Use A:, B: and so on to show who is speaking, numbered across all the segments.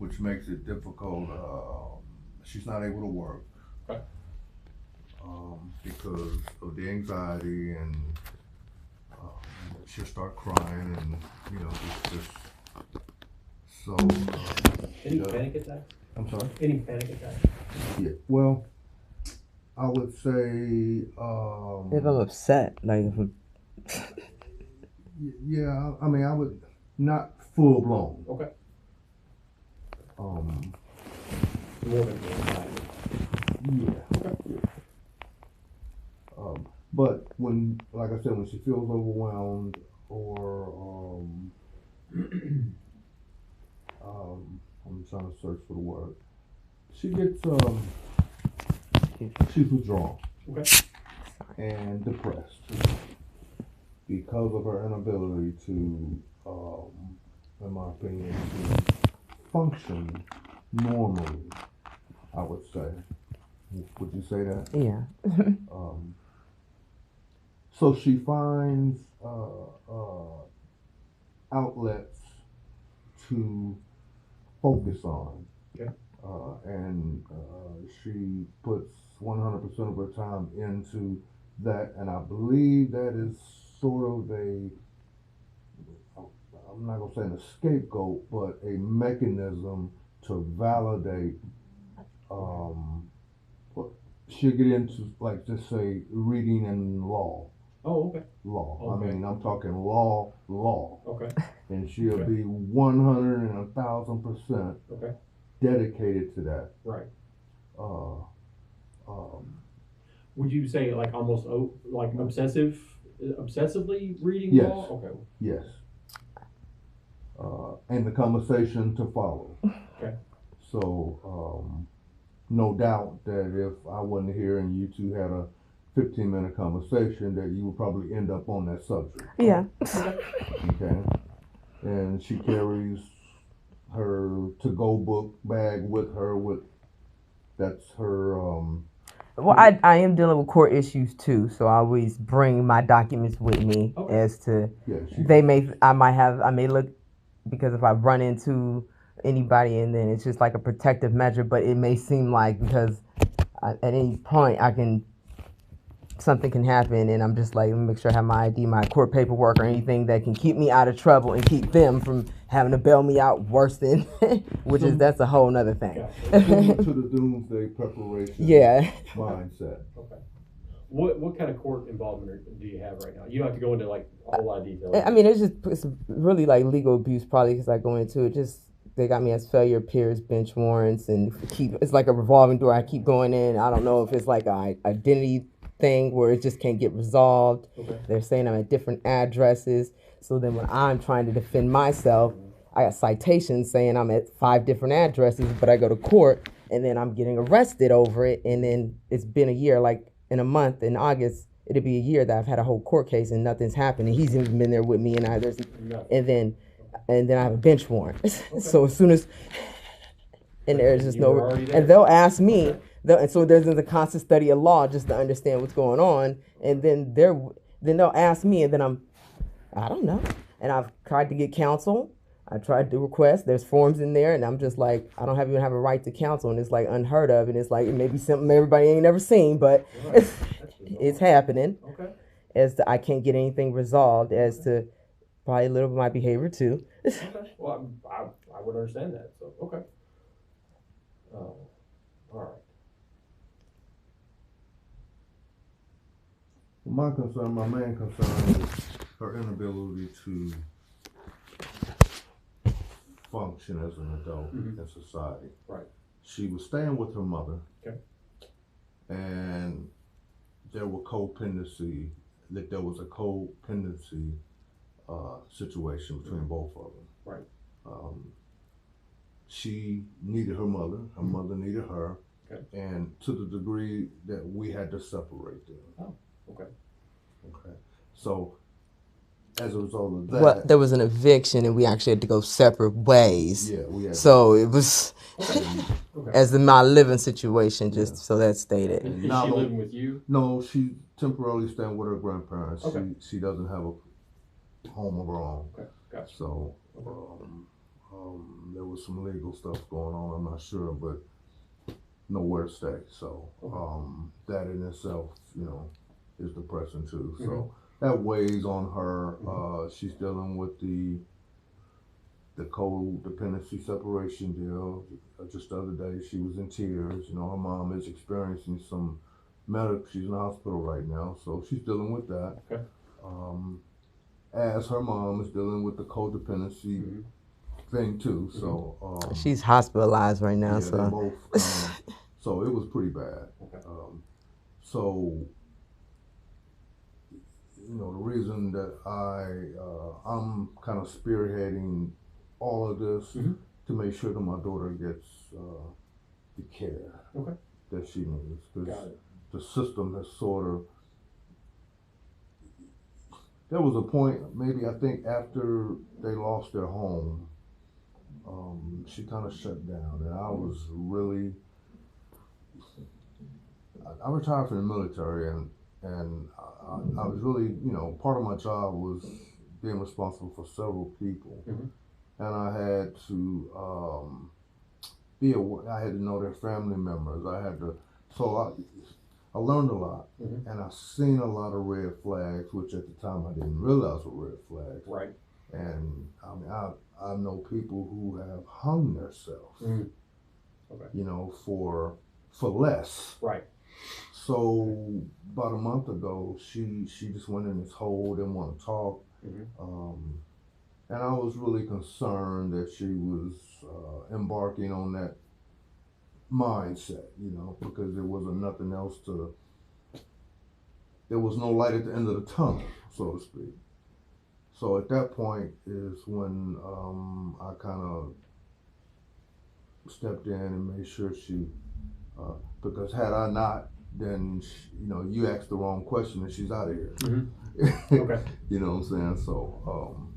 A: which makes it difficult. She's not able to work
B: Okay.
A: because of the anxiety, and she'll start crying, and it's just so.
B: Any panic attacks?
A: I'm sorry.
B: Any panic attacks?
A: Yeah. Well, I would say.
C: If I'm upset, like if
A: Yeah. I mean, I would not full blown.
B: Okay.
A: Um.
B: More of an anxiety.
A: Yeah. But when, like I said, when she feels overwhelmed or I'm trying to search for the word. She gets she's withdrawn
B: Okay.
A: and depressed because of her inability to, in my opinion, to function normally. I would say. Would you say that?
C: yeah.
A: So she finds outlets to focus on.
B: Okay.
A: And she puts 100% of her time into that, and I believe that is sort of I'm not gonna say an scapegoat, but a mechanism to validate. What she'll get into, like, just say reading and law.
B: Oh, okay.
A: Law.
B: Okay.
A: I mean, I'm talking law.
B: Okay.
A: And she'll
B: Okay.
A: be 100 and 1,000%
B: Okay.
A: dedicated to that.
B: Right.
A: Uh, um,
B: Would you say like almost like obsessively reading
A: Yes.
B: law? Okay.
A: yes. And the conversation to follow.
B: Okay.
A: So, no doubt that if I wasn't here and you two had a 15-minute conversation, that you would probably end up on that subject.
C: Yeah.
A: Okay. And she carries her to-go book bag with her. That's her.
C: Well, I am dealing with court issues too, so I always bring my documents with me
B: Okay.
C: as to
A: Yeah.
C: I may look, because if I run into anybody and then it's just like a protective measure, but it may seem like because at any point something can happen and I'm just like, let me make sure I have my ID, my court paperwork, or anything that can keep me out of trouble and keep them from having to bail me out worse than, that's a whole nother thing.
A: Similar to the doomsday preparation.
C: Yeah.
A: Mindset.
B: Okay. What kind of court involvement do you have right now? You don't have to go into like a whole lot of detail.
C: I mean, it's really like legal abuse, probably, because I go into it. Just they got me as failure peers, bench warrants, and it's like a revolving door. I keep going in. I don't know if it's like a identity thing where it just can't get resolved.
B: Okay.
C: They're saying I'm at different addresses. So then when I'm trying to defend myself, I got citations saying I'm at 5 different addresses, but I go to court and then I'm getting arrested over it. And then it's been a year, like in a month, in August, it'll be a year that I've had a whole court case and nothing's happened. And he's even been there with me, and then I have a bench warrant. Okay. So as soon as, and there's just no, and they'll ask me, and so there's a constant study of law just to understand what's going on. And then they'll ask me, and then I don't know. And I've tried to get counsel. I tried to request. There's forms in there, and I'm just like, I don't even have a right to counsel, and it's like unheard of, and it's like it may be something everybody ain't never seen, but it's happening.
B: Okay.
C: As to I can't get anything resolved, as to probably a little bit of my behavior too.
B: Okay. Well, I would understand that. So okay. All right.
A: My main concern is her inability to function as an adult in society.
B: Right.
A: She was staying with her mother.
B: Okay.
A: And there was a codependency situation between both of them.
B: Right.
A: She needed her mother. Her mother needed her.
B: Okay.
A: And to the degree that we had to separate them.
B: Oh. Okay.
A: Okay. So, as a result of that,
C: Well, there was an eviction, and we actually had to go separate ways.
A: Yeah, we had.
C: So it was
B: Okay.
C: as in my living situation, just so that's stated.
B: Is she living with you?
A: No, she temporarily staying with her grandparents.
B: Okay.
A: She doesn't have a home of her own.
B: Okay. Gotcha.
A: So, There was some legal stuff going on, I'm not sure, but nowhere to stay. So that in itself, is depressing too. So that weighs on her. She's dealing with the codependency separation deal. Just the other day, she was in tears. Her mom is experiencing some medical. She's in the hospital right now, so she's dealing with that.
B: Okay.
A: As her mom is dealing with the codependency thing too. So
C: she's hospitalized right now.
A: yeah,
C: So
A: they both. So it was pretty bad.
B: Okay.
A: So the reason that I'm kind of spearheading all of this to make sure that my daughter gets the care that she needs, because the system has sort of. There was a point, maybe I think after they lost their home, she kind of shut down, and I was really. I retired from the military, and I was really, part of my job was being responsible for several people, and I had to be aware. I had to know their family members. I had to, so I learned a lot, and I seen a lot of red flags, which at the time I didn't realize were red flags.
B: Right.
A: And I mean, I know people who have hung themselves, for less.
B: Right.
A: So about a month ago, she just went in this hole, didn't want to talk, and I was really concerned that she was embarking on that mindset, because there wasn't nothing else there was no light at the end of the tunnel, so to speak. So at that point is when I kind of stepped in and made sure she, because had I not, then you asked the wrong question and she's out of here.
B: Okay.
A: You know what I'm saying? So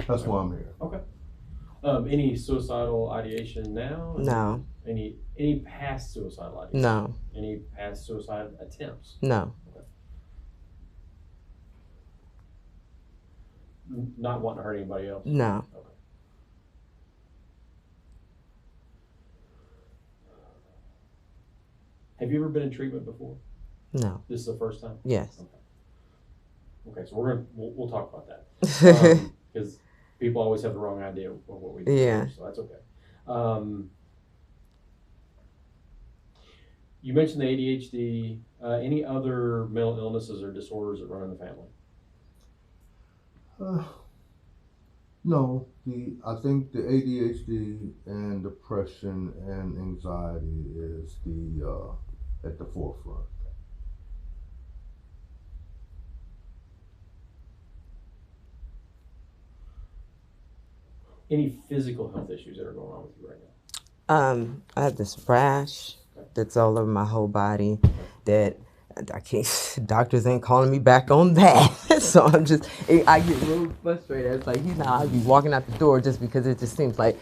A: that's why I'm here.
B: Okay. Any suicidal ideation now?
C: no,
B: Any past suicidal ideation?
C: no,
B: Any past suicide attempts?
C: no,
B: Not wanting to hurt anybody else?
C: no.
B: Okay. Have you ever been in treatment before?
C: No.
B: This is the first time?
C: Yes.
B: Okay, so we'll talk about that. Because people always have the wrong idea of what we do.
C: Yeah.
B: So that's okay. You mentioned the ADHD. Any other mental illnesses or disorders that run in the family?
A: No, I think the ADHD and depression and anxiety is at the forefront.
B: Any physical health issues that are going on with you right now?
C: I have this rash that's all over my whole body that I can't, doctors ain't calling me back on that. So I get real frustrated. It's like, I'd be walking out the door just because it just seems like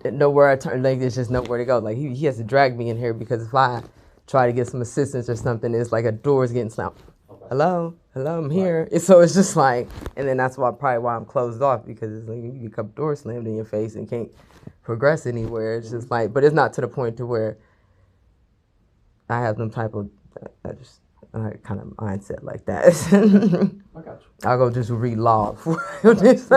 C: nowhere I turn, like there's just nowhere to go. Like he has to drag me in here because if I try to get some assistance or something, it's like a door's getting slammed.
B: Okay.
C: Hello, I'm here. And so it's just like, and then that's probably why I'm closed off, because it's like you get a couple doors slammed in your face and can't progress anywhere. It's just like, but it's not to the point to where I have some type of kind of mindset like that.
B: I got you.
C: I'll go just read law for this.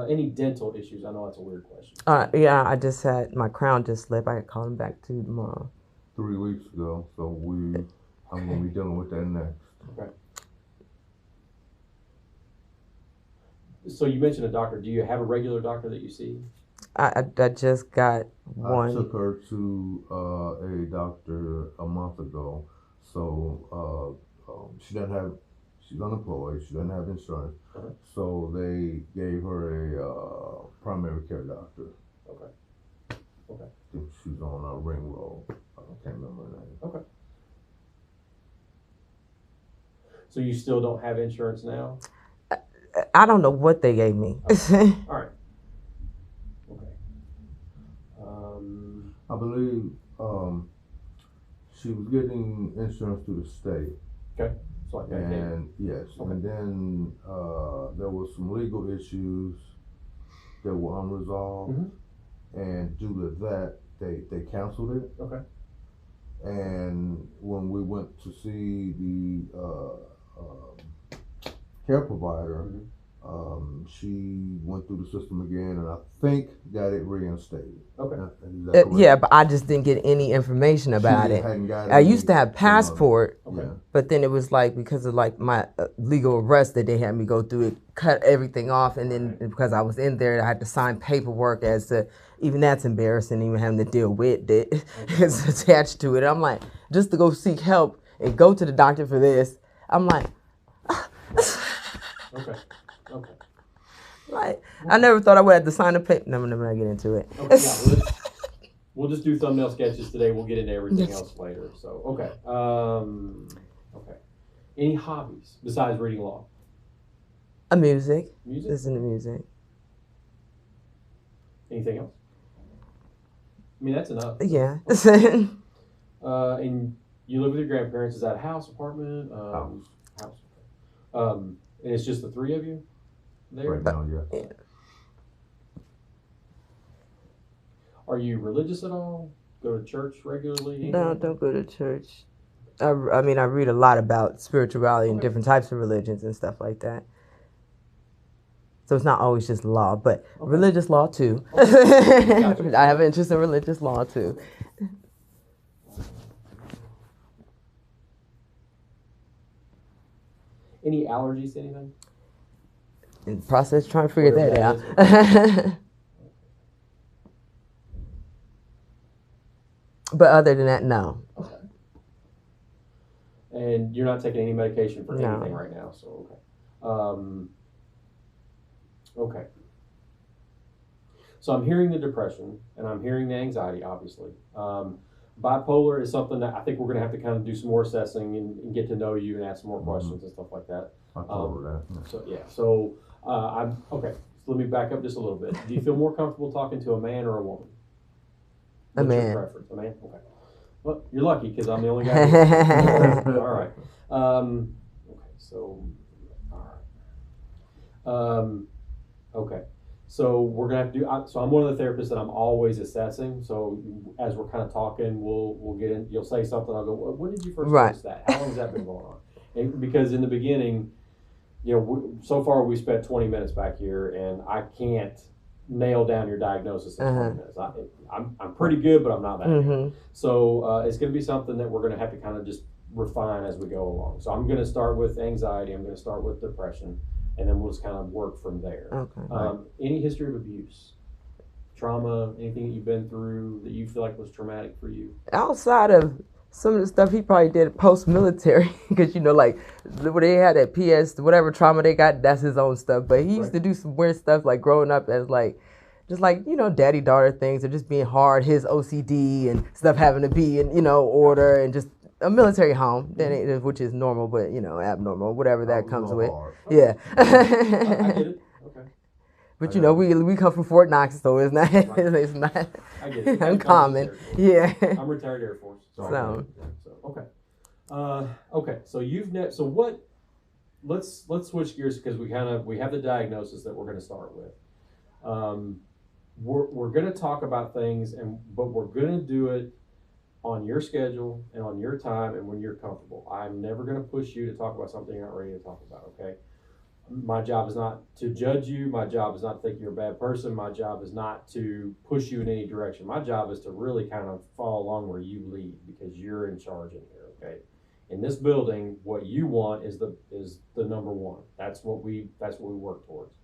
B: Any dental issues? I know that's a weird question.
C: Yeah, I just had my crown just slipped. I could call him back to tomorrow.
A: 3 weeks ago, so I'm gonna be dealing with that next.
B: Okay. So you mentioned a doctor. Do you have a regular doctor that you see?
C: I just got one.
A: I took her to a doctor a month ago. So she doesn't have. She's unemployed. She doesn't have insurance.
B: Okay.
A: So they gave her a primary care doctor.
B: Okay.
A: I think she's on a Ring Road. I can't remember her name.
B: Okay. So you still don't have insurance now?
C: I don't know what they gave me.
B: Okay. All right. Okay.
A: I believe she was getting insurance through the state.
B: Okay. So like that.
A: And yes,
B: Okay.
A: and then there was some legal issues that were unresolved, and due to that, they canceled it.
B: Okay.
A: And when we went to see the care provider, she went through the system again, and I think got it reinstated.
B: Okay.
A: Is that correct?
C: Yeah, but I just didn't get any information about
A: She
C: it.
A: hadn't got
C: I
A: any
C: used to have
A: from
C: passport,
B: Okay.
A: Yeah.
C: but then it was like because of like my legal arrest that they had me go through it, cut everything off, and then because I was in there, I had to sign paperwork as to even that's embarrassing, even having to deal with it it's attached to it. I'm like, just to go seek help and go to the doctor for this. I'm like,
B: Okay. Okay.
C: like I never thought I would have to sign a paper. No, I'm not gonna get into it.
B: Okay. Yeah, we'll just do thumbnail sketches today. We'll get into everything else later. So okay. Okay. Any hobbies besides reading law?
C: Music.
B: Music.
C: Listen to music.
B: Anything else? I mean, that's enough.
C: Yeah.
B: And you live with your grandparents. Is that a house, apartment?
A: House.
B: House. And it's just the three of you there?
A: Right now, yeah.
B: Are you religious at all? Go to church regularly?
C: No, don't go to church. I mean, I read a lot about spirituality and
B: Okay.
C: different types of religions and stuff like that. So it's not always just law, but religious law too.
B: Gotcha.
C: I have an interest in religious law too.
B: Any allergies to anything?
C: In the process, trying to figure
B: Whatever
C: that
B: that
C: out. But other than that, no.
B: Okay. And you're not taking any medication for
C: No.
B: anything right now, so okay. Okay. So I'm hearing the depression and I'm hearing the anxiety, obviously. Bipolar is something that I think we're going to have to kind of do some more assessing and get to know you and ask some more questions and stuff like that.
A: I told her that. Yeah.
B: So yeah. So I'm okay. So let me back up just a little bit. Do you feel more comfortable talking to a man or a woman?
C: A
B: What's
C: man.
B: Your preference? A man. Okay. Well, you're lucky because I'm the only guy. Here. All right. Okay. So. All right. Okay. So we're gonna have to do. So I'm one of the therapists that I'm always assessing. So as we're kind of talking, we'll get in. You'll say something. I'll go. When did you first
C: Right.
B: notice that? How long has that been going on? And because in the beginning, you know, so far we spent 20 minutes back here, and I can't nail down your diagnosis in 20 minutes. I'm pretty good, but I'm not that good. So it's going to be something that we're going to have to kind of just refine as we go along. So I'm going to start with anxiety. I'm going to start with depression, and then we'll just kind of work from there.
C: Okay.
B: Any history of abuse, trauma, anything that you've been through that you feel like was traumatic for you?
C: Outside of some of the stuff he probably did post-military, because, you know, like, when they had that PS, whatever trauma they got, that's his own stuff. But he used to do some weird stuff, like, growing up as, like, just like, you know, daddy-daughter things, or just being hard, his OCD and stuff having to be in, you know, order, and just a military home, which is normal, but, you know, abnormal, whatever that comes with.
A: Hard.
C: Yeah.
B: I get it. Okay.
C: But, you know, we come from Fort Knox, so it's not, it's not
B: I get it.
C: uncommon. Yeah.
B: I'm retired Air Force.
C: So.
B: Okay. Okay. So so what? Let's switch gears because we have the diagnosis that we're going to start with. We're going to talk about things, but we're going to do it on your schedule and on your time and when you're comfortable. I'm never going to push you to talk about something you're not ready to talk about. Okay. My job is not to judge you. My job is not to think you're a bad person. My job is not to push you in any direction. My job is to really kind of follow along where you lead because you're in charge in here. Okay. In this building, what you want is the number one. That's what we work towards.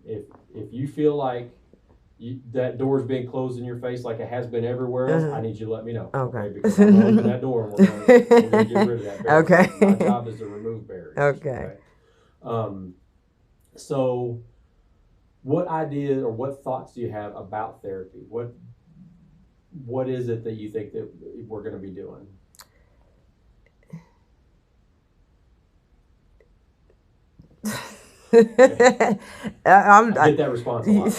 B: If you feel like that door is being closed in your face like it has been everywhere else, I need you to let me know.
C: Okay.
B: Because I'm going to open that door and we're going to get rid of that barrier.
C: Okay.
B: My job is to remove barriers.
C: Okay.
B: So what ideas or what thoughts do you have about therapy? What is it that you think that we're going to be doing? I get that response a lot.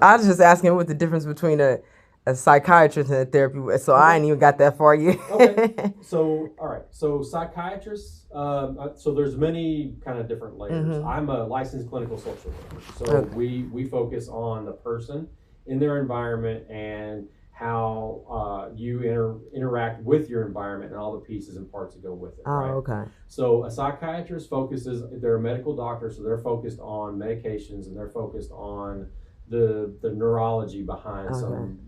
C: I was just asking what the difference between a a psychiatrist and a therapy, so I ain't even got that far yet.
B: Okay. So, all right. So, psychiatrists. So there's many kind of different layers. I'm a licensed clinical social worker. So we focus on the person in their environment and how you interact with your environment and all the pieces and parts that go with it. Right?
C: Okay.
B: So a psychiatrist focuses. They're a medical doctor, so they're focused on medications and they're focused on the neurology behind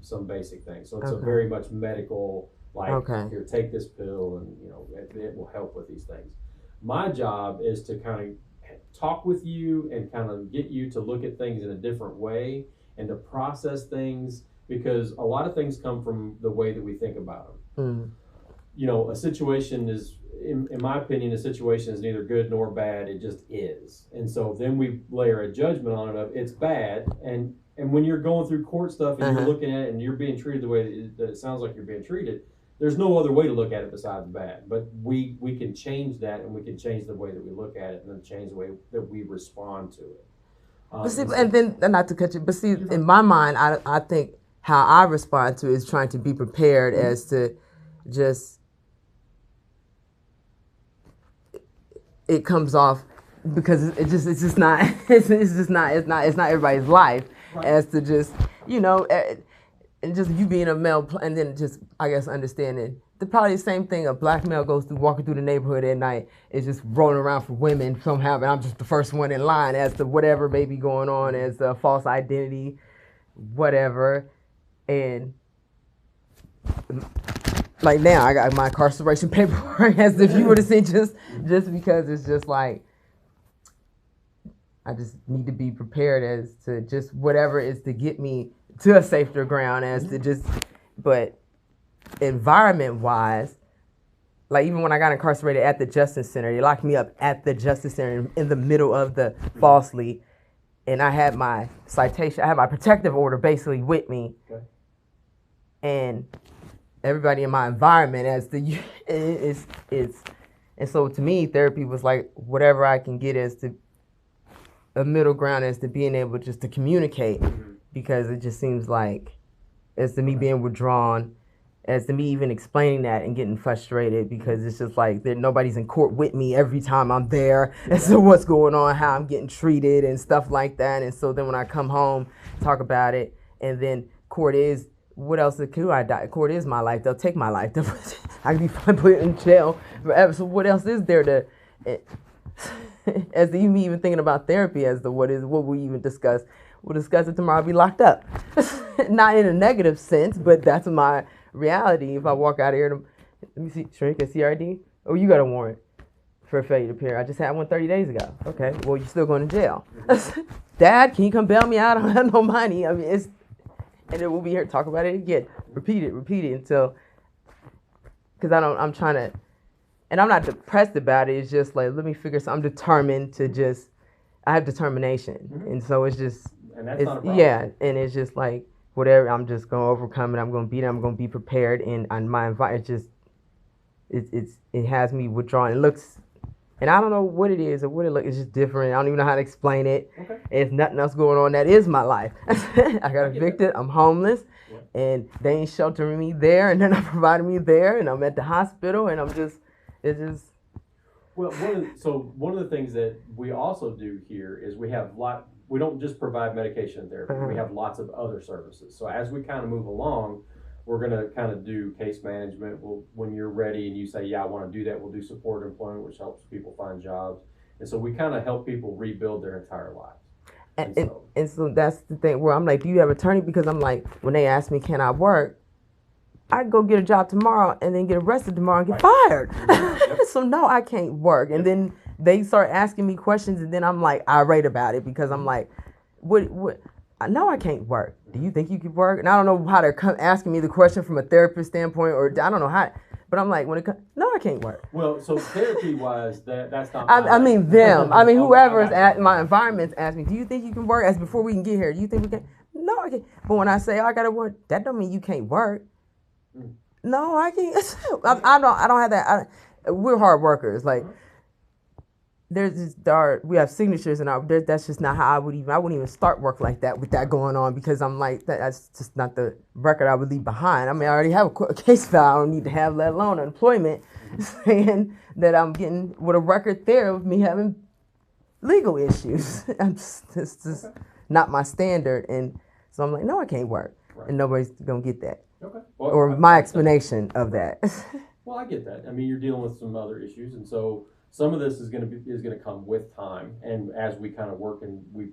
B: some basic things. So it's a very much medical, like here, take this pill and it will help with these things. My job is to kind of talk with you and kind of get you to look at things in a different way and to process things, because a lot of things come from the way that we think about them. A situation is, in my opinion, a situation is neither good nor bad. It just is. And so then we layer a judgment on it of it's bad. And when you're going through court stuff and you're looking at it and you're being treated the way that it sounds like you're being treated, there's no other way to look at it besides bad. But we can change that, and we can change the way that we look at it, and then change the way that we respond to it.
C: But see, and then, not to cut you, but see, in my mind, I think how I respond to it is trying to be prepared as to just, it comes off because it's just not everybody's life, as to just, and just you being a male, and then just, I guess, understanding probably the same thing a black male goes through walking through the neighborhood at night, is just rolling around for women somehow, and I'm just the first one in line as to whatever may be going on, as a false identity, whatever. And like now I got my incarceration paperwork, as if you were to see, just because it's just like, I just need to be prepared as to just whatever is to get me to a safer ground, as to just, but environment-wise, like even when I got incarcerated at the Justice Center, they locked me up at the Justice Center in the middle of the falsely, and I had my citation, I had my protective order basically with me, and everybody in my environment as the it's and so to me, therapy was like whatever I can get as to a middle ground, as to being able just to communicate, because it just seems like, as to me being withdrawn, as to me even explaining that and getting frustrated, because it's just like nobody's in court with me every time I'm there, and so what's going on, how I'm getting treated and stuff like that. And so then when I come home, talk about it, and then court is, what else could I die? Court is my life. They'll take my life. I can be put in jail forever. So what else is there to, as to me even thinking about therapy, as to what we even discuss. We'll discuss it tomorrow. I'll be locked up. Not in a negative sense, but that's my reality. If I walk out of here, let me see, shrink a CRD. Oh, you got a warrant for failure to appear. I just had one 30 days ago. Okay, well, you're still going to jail. Dad, can you come bail me out? I don't have no money. I mean, and then we'll be here to talk about it again. Repeat it until, because I'm trying to, and I'm not depressed about it. It's just like, let me figure something. I'm determined to just, I have determination. And so it's just,
B: and that's not a problem.
C: Yeah, and it's just like, whatever, I'm just going to overcome it. I'm going to beat it. I'm going to be prepared. And my environment, it has me withdrawn. It looks, and I don't know what it is or what it looks. It's just different. I don't even know how to explain it. Okay. There's nothing else going on. That is my life. I got evicted. I'm homeless, and they ain't sheltering me there, and they're not providing me there, and I'm at the hospital, and I'm just, it's just.
B: Well, one of the things that we also do here is we don't just provide medication and therapy. We have lots of other services. So as we kind of move along, we're going to kind of do case management. When you're ready and you say, yeah, I want to do that, we'll do support employment, which helps people find jobs. And so we kind of help people rebuild their entire lives.
C: And so that's the thing where I'm like, do you have an attorney? Because I'm like, when they ask me, can I work? I go get a job tomorrow and then get arrested tomorrow and get fired. So no, I can't work. And then they start asking me questions, and then I'm like irate about it, because I'm like, what? No, I can't work. Do you think you could work? And I don't know how they're asking me the question from a therapist standpoint, or I don't know how. But I'm like, when it comes, no, I can't work.
B: Well, so therapy-wise, that's not.
C: I mean them. I mean whoever is at my environment's asking me, do you think you can work? As before we can get here, do you think we can? No, I can't. But when I say, I gotta work, that don't mean you can't work. No, I can't. I don't have that. We're hard workers. Like, we have signatures and that's just not how I wouldn't even start work like that with that going on, because I'm like, that's just not the record I would leave behind. I mean, I already have a case file I don't need to have, let alone unemployment, saying that I'm getting with a record there of me having legal issues. It's just not my standard. And so I'm like, no, I can't work.
B: Right.
C: And nobody's going to get that.
B: Okay. Well,
C: Or my explanation of that.
B: Well, I get that. I mean, you're dealing with some other issues, and so some of this is going to come with time. And as we kind of work and we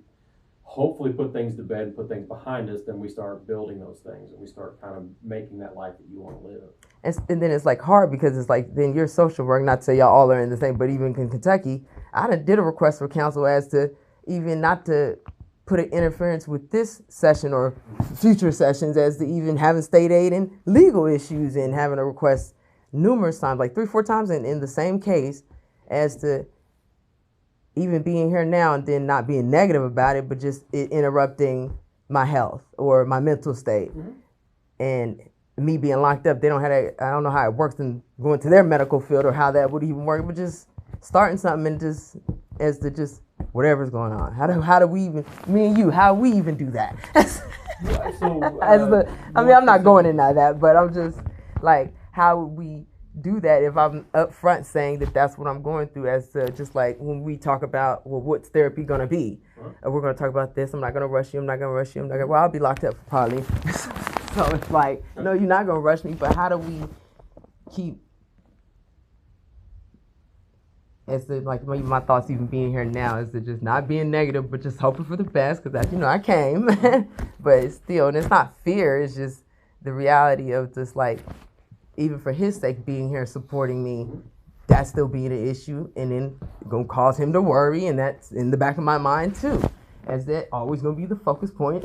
B: hopefully put things to bed and put things behind us, then we start building those things and we start kind of making that life that you want to live.
C: And then it's like hard, because it's like, then your social work, not to say y'all all are in the same, but even in Kentucky, I did a request for counsel as to even not to put an interference with this session or future sessions, as to even having state aid and legal issues, and having a request numerous times, like 3-4 times in the same case, as to even being here now and then not being negative about it, but just it interrupting my health or my mental state. Mm-hmm. And me being locked up, they don't have that, I don't know how it works in going to their medical field or how that would even work, but just starting something and just as to just whatever's going on. How do we even, me and you, how we even do that? I'm not going into that, but I'm just like, how would we do that if I'm upfront saying that that's what I'm going through, as to just like when we talk about, well, what's therapy going to be? Right. We're going to talk about this. I'm not going to rush you. Well, I'll be locked up probably. So it's like, no, you're not going to rush me, but how do we keep, as to like my thoughts even being here now is to just not being negative, but just hoping for the best, because as you know, I came, but it's still, and it's not fear, it's just the reality of just like, even for his sake, being here supporting me, that's still being an issue, and then gonna cause him to worry, and that's in the back of my mind too, as that always gonna be the focus point,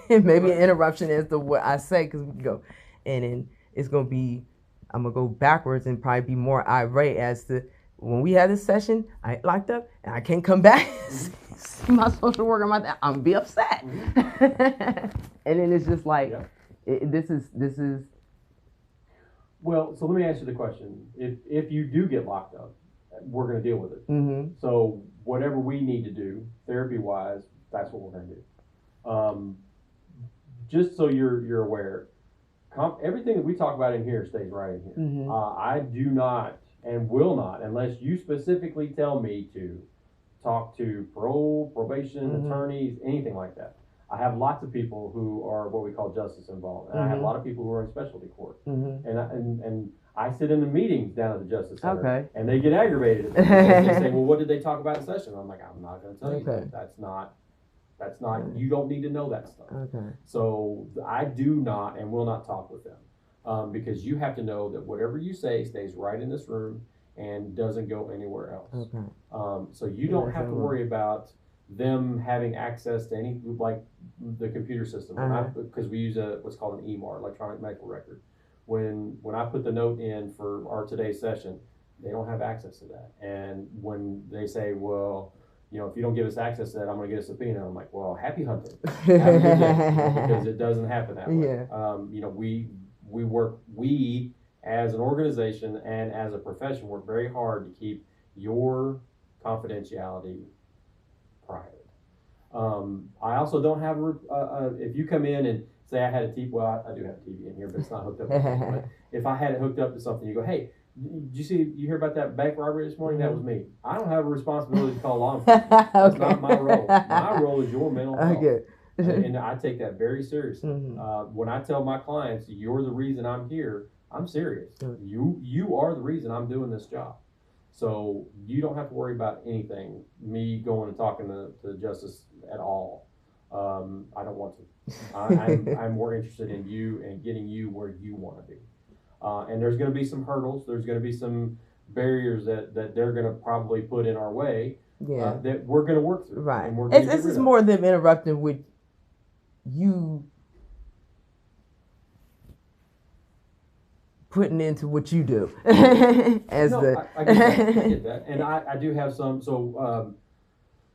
C: and maybe an interruption as to what I say, because we can go, and then it's gonna be, I'm gonna go backwards and probably be more irate as to when we had this session, I locked up and I can't come back. See my social worker, I'm gonna be upset, and then it's just like, this is.
B: Well, so let me answer the question. If you do get locked up, we're going to deal with it.
C: Mm-hmm.
B: So whatever we need to do, therapy-wise, that's what we're going to do. Just so you're aware, everything that we talk about in here stays right in here.
C: Mm-hmm.
B: I do not and will not, unless you specifically tell me to, talk to parole, probation,
C: mm-hmm.
B: attorneys, anything like that. I have lots of people who are what we call justice involved, and I have a lot of people who are in specialty court, and I sit in the meetings down at the Justice Center, and they get aggravated at me because they say, "Well, what did they talk about in session?" I'm like, "I'm not going to tell you that. That's not. You don't need to know that stuff."
C: Okay.
B: So I do not and will not talk with them, because you have to know that whatever you say stays right in this room and doesn't go anywhere else.
C: Okay.
B: So you don't have to worry about them having access to any, like the computer system, because we use what's called an EMAR, electronic medical record. When I put the note in for our today's session, they don't have access to that. And when they say, well, if you don't give us access to that, I'm going to get a subpoena. I'm like, well, happy hunting, have a good day, because it doesn't happen that way.
C: Yeah.
B: We as an organization and as a profession work very hard to keep your confidentiality private. I also don't have if you come in and say I had a TV, well, I do have a TV in here, but it's not hooked up to something. But if I had it hooked up to something, you go, hey, did you hear about that bank robbery this morning? That was me. I don't have a responsibility to call law enforcement. That's not my role. My role is your mental health.
C: Okay.
B: And I take that very seriously. When I tell my clients, you're the reason I'm here, I'm serious. You are the reason I'm doing this job. So you don't have to worry about anything, me going and talking to the justice at all. I don't want to. I'm more interested in you and getting you where you want to be. And there's going to be some hurdles. There's going to be some barriers that they're going to probably put in our way that we're going to work through.
C: Right.
B: And we're
C: It's just more them interrupting with you putting into what you do.
B: I get that. And I do have some. So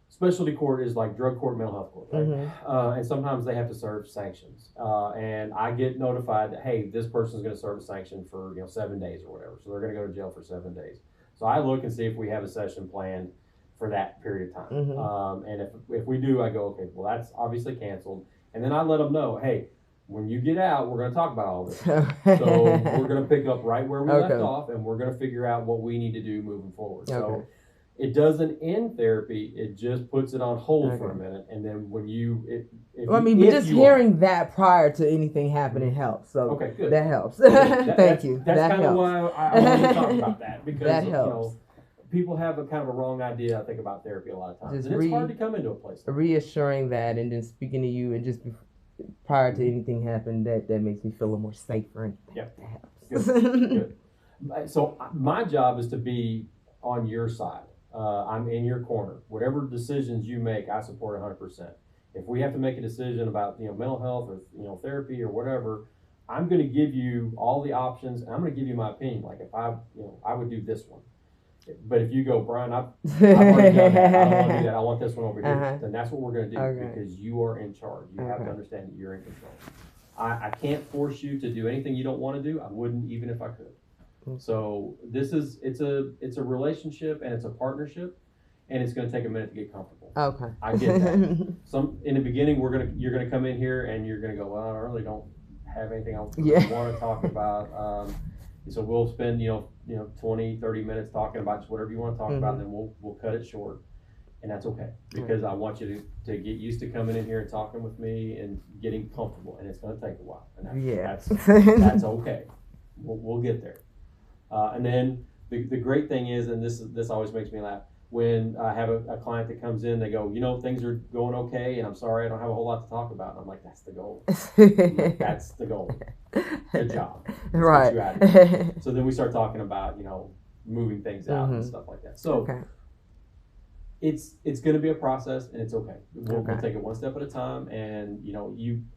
B: specialty court is like drug court, mental health court, right? And sometimes they have to serve sanctions. And I get notified that, hey, this person's going to serve a sanction for 7 days or whatever. So they're going to go to jail for 7 days. So I look and see if we have a session planned for that period of time.
C: Mhm.
B: And if we do, I go, okay, well, that's obviously canceled. And then I let them know, hey, when you get out, we're going to talk about all this. So we're going to pick up right where we left off, and we're going to figure out what we need to do moving forward. So it doesn't end therapy; it just puts it on hold for a minute, and then when
C: but just hearing that prior to anything happening helps. So
B: okay, good.
C: That helps.
B: Thank
C: you.
B: That's
C: that
B: kind of why I want to talk about that because
C: that helps.
B: People have a kind of a wrong idea, I think, about therapy a lot of times, and it's hard to come into a place.
C: Reassuring that, and then speaking to you, and just prior to anything happened, that makes me feel a little more safer, and that helps.
B: Good. So my job is to be on your side. I'm in your corner. Whatever decisions you make, I support 100%. If we have to make a decision about mental health or therapy or whatever, I'm going to give you all the options, and I'm going to give you my opinion. Like if I would do this one. But if you go, Brian, I've already done that. I don't want to do that. I want this one over here. Then that's what we're going to do because you are in charge. You have to understand that you're in control. I can't force you to do anything you don't want to do. I wouldn't even if I could. So it's a relationship and it's a partnership, and it's going to take a minute to get comfortable.
C: Okay.
B: I get that. In the beginning, you're gonna come in here and you're gonna go, well, I really don't have anything else I want to talk about. So we'll spend 20, 30 minutes talking about just whatever you want to talk about, and then we'll cut it short, and that's okay because I want you to get used to coming in here and talking with me and getting comfortable, and it's going to take a while, and that's okay. We'll get there. And then the great thing is, and this always makes me laugh, when I have a client that comes in, they go, things are going okay, and I'm sorry I don't have a whole lot to talk about. And I'm like, that's the goal. That's the goal. Good job. That's right. So then we start talking about, moving things out and stuff like that. So it's going to be a process, and it's okay. We'll take it one step at a time, and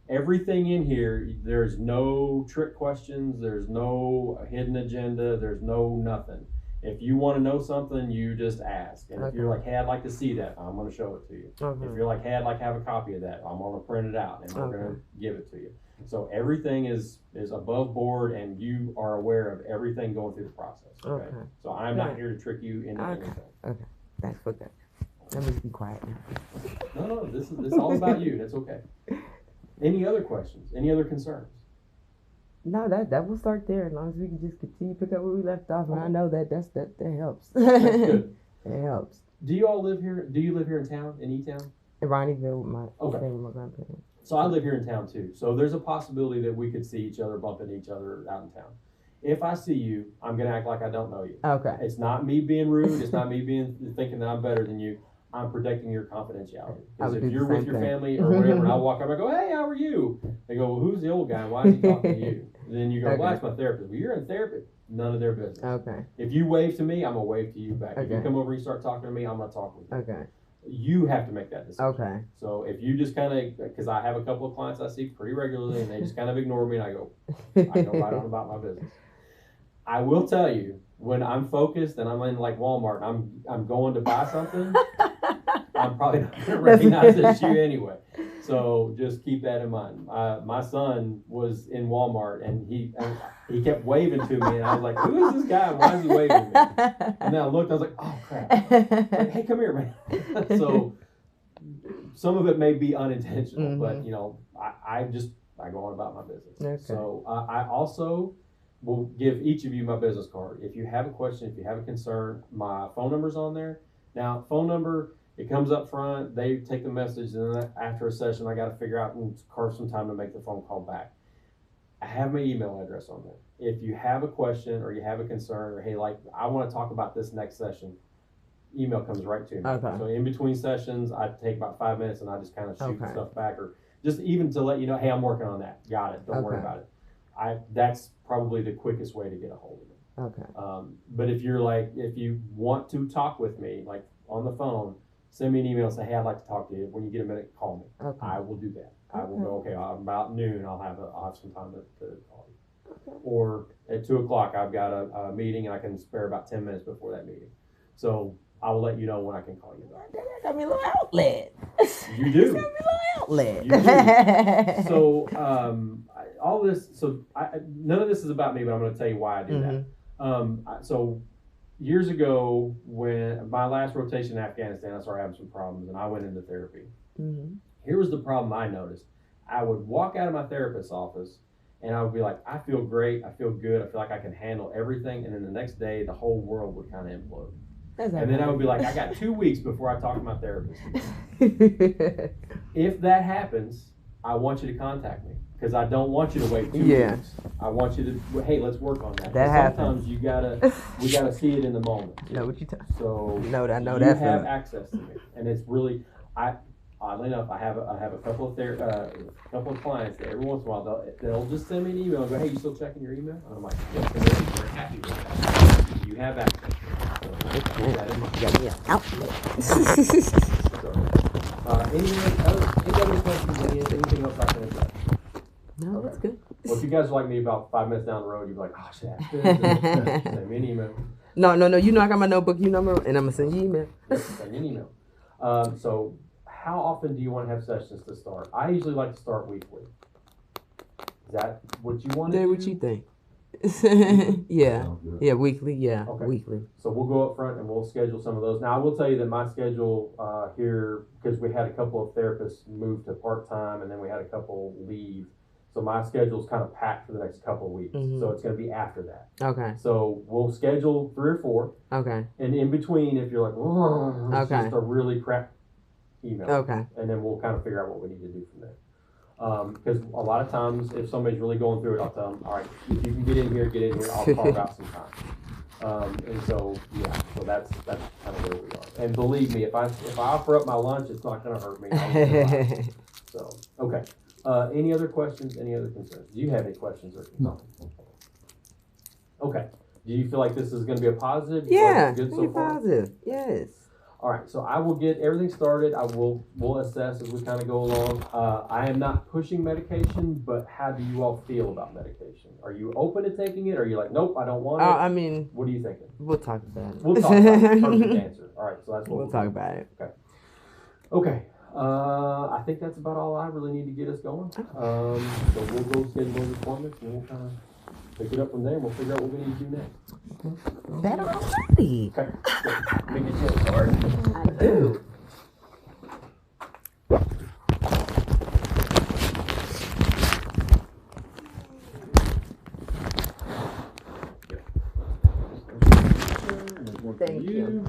B: everything in here, there's no trick questions, there's no hidden agenda, there's no nothing. If you want to know something, you just ask. And if you're like, hey, I'd like to see that, I'm going to show it to you. If you're like, hey, I'd like to have a copy of that, I'm going to print it out and we're going to give it to you. So everything is above board, and you are aware of everything going through the process. Okay. So I'm not here to trick you into anything.
C: Okay. That's what that. Let me be quiet now.
B: No, this is all about you. That's okay. Any other questions? Any other concerns?
C: No, that will start there as long as we can just continue to pick up where we left off. And I know that helps.
B: That's good.
C: It helps.
B: Do you all live here? Do you live here in town, in E-Town?
C: In Ronnieville with my grandparents.
B: So I live here in town too. So there's a possibility that we could see each other, bump into each other out in town. If I see you, I'm gonna act like I don't know you.
C: Okay.
B: It's not me being rude. It's not me thinking that I'm better than you. I'm protecting your confidentiality. Because if you're with your family or whatever, and I walk up, I go, hey, how are you? They go, well, who's the old guy? Why is he talking to you? And then you go, well, that's my therapist. Well, you're in therapy. None of their business.
C: Okay.
B: If you wave to me, I'm going to wave to you back. If you come over and you start talking to me, I'm going to talk with you.
C: Okay.
B: You have to make that decision.
C: Okay.
B: So if you just kind of, because I have a couple of clients I see pretty regularly, and they just kind of ignore me, and I go right on about my business. I will tell you, when I'm focused and I'm in like Walmart, I'm going to buy something, I'm probably not going to recognize it's you anyway. So just keep that in mind. My son was in Walmart, and he kept waving to me, and I was like, who is this guy? Why is he waving to me? And then I looked, I was like, oh crap. Like, hey, come here, man. So some of it may be unintentional, but I go on about my business. Okay. So I also will give each of you my business card. If you have a question, if you have a concern, my phone number's on there. Now, phone number, it comes up front, they take the message, and then after a session, I got to figure out and carve some time to make the phone call back. I have my email address on there. If you have a question or you have a concern, or hey, like, I want to talk about this next session, email comes right to me. Okay. So in between sessions, I take about 5 minutes and I just kind of shoot stuff back, or just even to let you know, hey, I'm working on that. Got it. Don't worry about it. That's probably the quickest way to get a hold of me. Okay. But if you want to talk with me, like on the phone, send me an email and say, hey, I'd like to talk to you. When you get a minute, call me. Okay. I will do that. I will go, okay, about noon, I'll have some time to call you. Okay. Or at 2:00, I've got a meeting, and I can spare about 10 minutes before that meeting. So I will let you know when I can call you back.
C: That got me a little outlet.
B: You do.
C: That got me a little outlet.
B: You do. So none of this is about me, but I'm going to tell you why I do that. So years ago, when my last rotation in Afghanistan, I started having some problems, and I went into therapy.
C: Mm-hmm.
B: Here was the problem I noticed. I would walk out of my therapist's office, and I would be like, I feel great, I feel good, I feel like I can handle everything, and then the next day, the whole world would kind of implode. And then I would be like, I got 2 weeks before I talk to my therapist. If that happens, I want you to contact me, because I don't want you to wait 2 weeks. I want you to, hey, let's work on that.
C: That happens.
B: Sometimes we gotta see it in the moment.
C: Know what you
B: So
C: I know
B: you
C: that
B: have
C: feeling.
B: access to me, and it's really, oddly enough, I have a couple of clients that every once in a while they'll just send me an email and go, hey, you still checking your email? And I'm like, yes, they're happy with that. You have access. So, keep that in mind.
C: Got me an outlet.
B: Any other questions? Anything else I can address?
C: No, that's good.
B: Well, if you guys are like me, about 5 minutes down the road, you'd be like, oh, shit, ask this. Send me an email.
C: No. You know I got my notebook, and I'm gonna send you email.
B: Send me an email. So how often do you want to have sessions to start? I usually like to start weekly. Is that what you want to do?
C: What you think? Yeah.
A: Sounds good.
C: Yeah, weekly. Yeah,
B: Okay.
C: weekly.
B: So we'll go up front and we'll schedule some of those. Now I will tell you that my schedule here, because we had a couple of therapists move to part-time and then we had a couple leave. So my schedule's kind of packed for the next couple of weeks.
C: Mhm.
B: So it's going to be after that.
C: Okay.
B: So we'll schedule 3 or 4.
C: Okay.
B: And in between, if you're like, oh, it's
C: Okay.
B: just a really crap email.
C: Okay.
B: And then we'll kind of figure out what we need to do from there. Because a lot of times, if somebody's really going through it, I'll tell them, all right, if you can get in here, I'll carve out some time. And so, yeah, so that's kind of where we are. And believe me, if I offer up my lunch, it's not going to hurt me. I'll just survive. So, okay. Any other questions? Any other concerns? Do you have any questions or concerns?
A: No.
B: Okay. Do you feel like this is going to be a positive? You feel
C: Yeah.
B: like it's good so
C: Really
B: far?
C: positive. Yes.
B: All right, so I will get everything started. We'll assess as we kind of go along. I am not pushing medication, but how do you all feel about medication? Are you open to taking it? Or are you like, nope, I don't want it?
C: I mean,
B: What are you thinking?
C: we'll talk about it.
B: We'll talk about it. Perfect answer. All right, so that's what
C: We'll talk about it.
B: Okay. I think that's about all I really need to get us going. So we'll go schedule those appointments and we'll kind of pick it up from there and we'll figure out what we need to do next.
C: Better already.
B: Okay. Let me get you started.
C: I do. Thank you.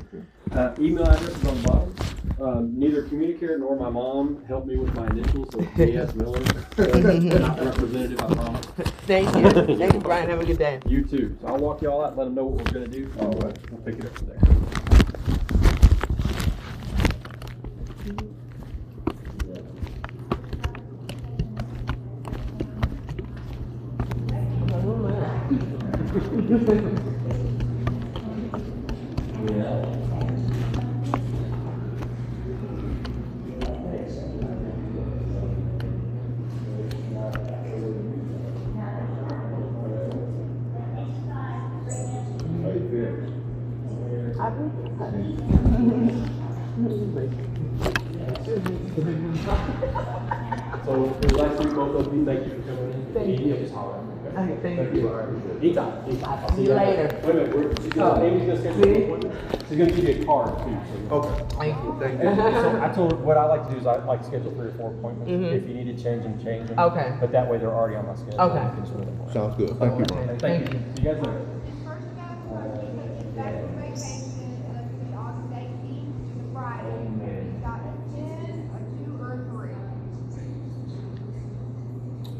B: Email address is on the bottom. Neither Communicare nor my mom helped me with my initials, so J.S. Miller. Not representative, I promise.
C: Thank you. Thank you, Brian. Have a good day.
B: You too. So I'll walk y'all out and let them know what we're going to do. We'll pick it up from there. So, we'd like to both of you, thank you for coming in.
C: Thank you.
B: Just holler at me, okay?
C: Okay, thank you.
B: Anytime.
C: I'll see you later.
B: Wait a minute, Amy's gonna schedule an appointment. She's gonna give you a card too. So
A: Okay.
C: Thank you. Thank
B: So I told her, what I like to do is I like to schedule 3 or 4 appointments.
C: Mhm.
B: If you need to change them, change them.
C: Okay.
B: But that way they're already on my schedule.
C: Okay.
B: You can just move them around.
A: Sounds good. Thank you, Brian.
B: Thank you. See you guys later.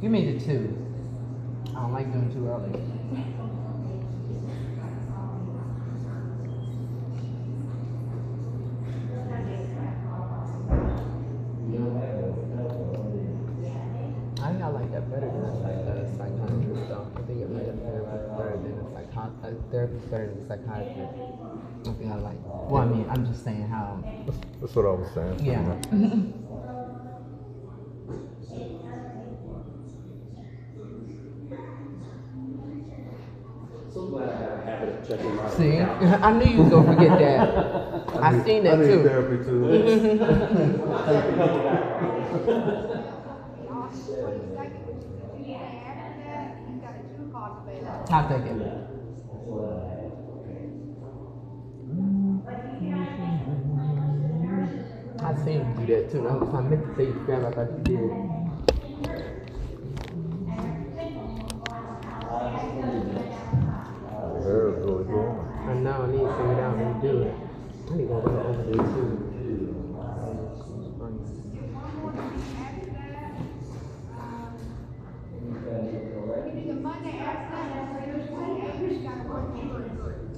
C: Give me the 2. I don't like doing too early. I think I like that better than a psychiatrist, though. I think it like a therapist better than a therapist better than a psychiatrist. I think I like. Well, I mean, I'm just saying how.
A: That's what I was saying.
C: Yeah.
B: So glad I have a habit of checking my
C: See,
B: account.
C: I knew you was gonna forget that. I seen that
A: I need
C: too.
A: therapy too.
C: I'll take it. I seen you do that too. And I meant to say you grab. I thought you did.
A: Hair is really growing.
C: I know. I need to figure it out and do it. I need to go over there too.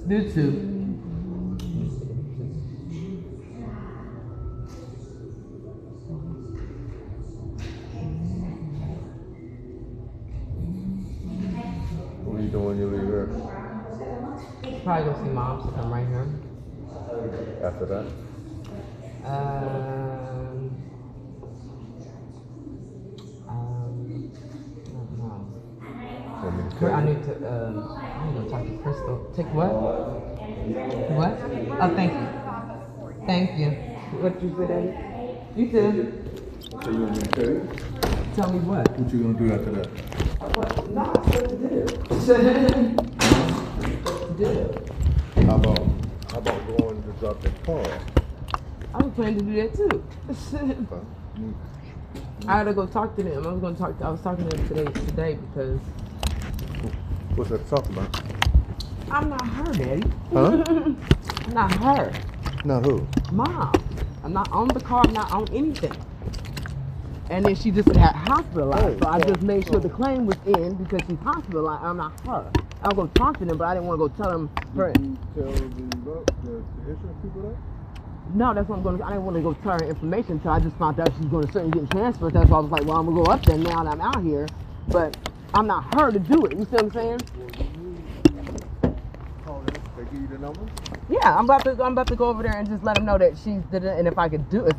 C: Do too.
A: What are you doing when you leave here?
C: Probably go see mom. So I'm right here.
A: After that?
C: I don't know.
A: Want me to
C: Well,
A: tell
C: I
A: you?
C: need to talk to Crystal. Take what? What? Oh, thank you. Thank you. What you said, Daddy? You too.
A: So you want me to tell you?
C: Tell me what?
A: What you gonna do after that?
C: No, what to do? What to do?
A: How about going to drop that car off?
C: I was planning to do that too. I gotta go talk to them. I was talking to them today because
A: What's that to talk about?
C: I'm not her, Daddy.
A: Huh?
C: I'm not her.
A: Not who?
C: Mom. I'm not on the car, I'm not on anything. And then she just got hospitalized. So I just made sure the claim was in because she's hospitalized. I'm not her. I'll go talk to them, but I didn't want to go tell them her.
A: Did you tell the insurance people that?
C: No, that's what I'm going to. I didn't want to go tell her information until I just found out she's going to certainly get transferred. That's why I was like, well, I'm going to go up there now that I'm out here. But I'm not her to do it. You see what I'm saying?
A: Call them. They give you the number?
C: Yeah, I'm about to go over there and just let them know that she's did it. And if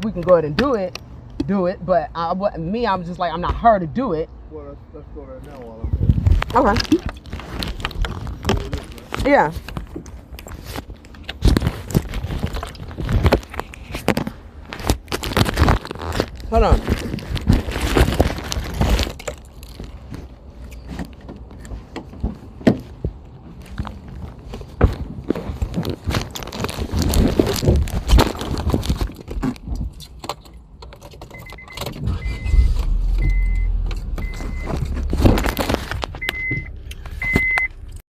C: we can go ahead and do it. But I'm just like, I'm not her to do it.
A: Well, let's go right now while I'm here.
C: Okay. Yeah. Hold on.